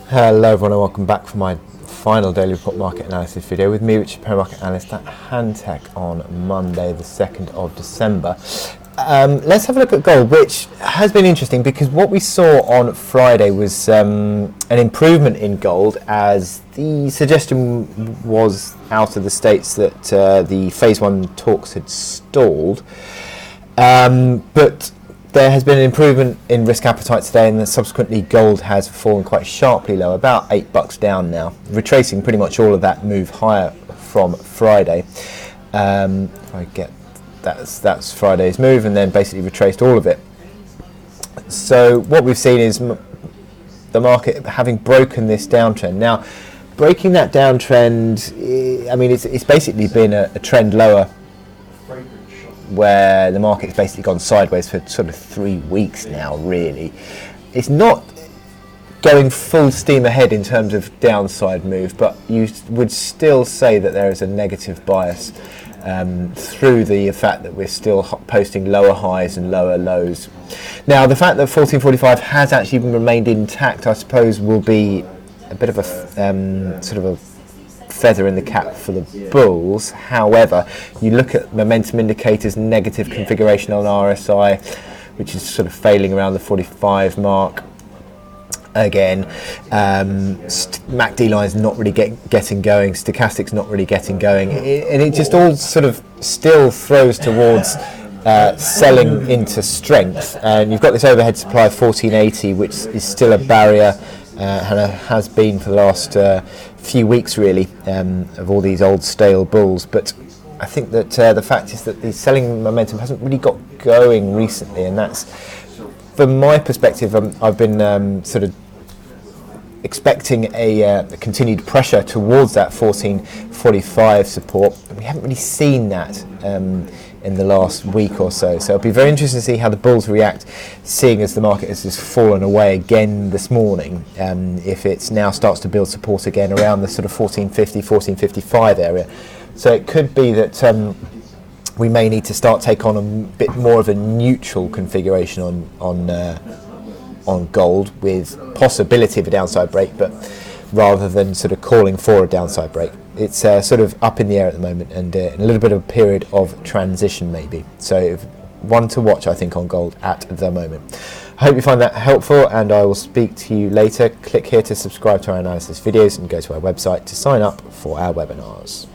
Hello everyone and welcome back for my final daily report market analysis video with me, Richard Perry, market analyst at Hantec on Monday the 2nd of December. Let's have a look at gold, which has been interesting because what we saw on Friday was an improvement in gold, as the suggestion was out of the States that the phase one talks had stalled. But there has been an improvement in risk appetite today, and then subsequently gold has fallen quite sharply low, about $8 down now, retracing pretty much all of that move higher from Friday. If I get that's Friday's move, and then basically retraced all of it. So what we've seen is the market having broken this downtrend. Now, breaking that downtrend, I mean, it's basically been a trend lower, where the market's basically gone sideways for sort of 3 weeks now, really. It's not going full steam ahead in terms of downside move, but you would still say that there is a negative bias through the fact that we're still posting lower highs and lower lows. Now, the fact that 1445 has actually remained intact, I suppose, will be a bit of a sort of a feather in the cap for the bulls. However, you look at momentum indicators, negative configuration on RSI, which is sort of failing around the 45 mark again. MACD line's not really getting going, stochastics not really getting going, and it just all sort of still throws towards selling into strength. And you've got this overhead supply of 1480, which is still a barrier, and has been for the last few weeks really, of all these old stale bulls. But I think that the fact is that the selling momentum hasn't really got going recently, and that's, from my perspective, I've been sort of expecting a continued pressure towards that 1445 support. We haven't really seen that in the last week or so. So it'll be very interesting to see how the bulls react, seeing as the market has just fallen away again this morning, if it now starts to build support again around the sort of 1450, 1455 area. So it could be that we may need to start take on a bit more of a neutral configuration on gold, with possibility of a downside break, but rather than sort of calling for a downside break. It's sort of up in the air at the moment, and in a little bit of a period of transition maybe. So one to watch, I think, on gold at the moment. I hope you find that helpful, and I will speak to you later. Click here to subscribe to our analysis videos and go to our website to sign up for our webinars.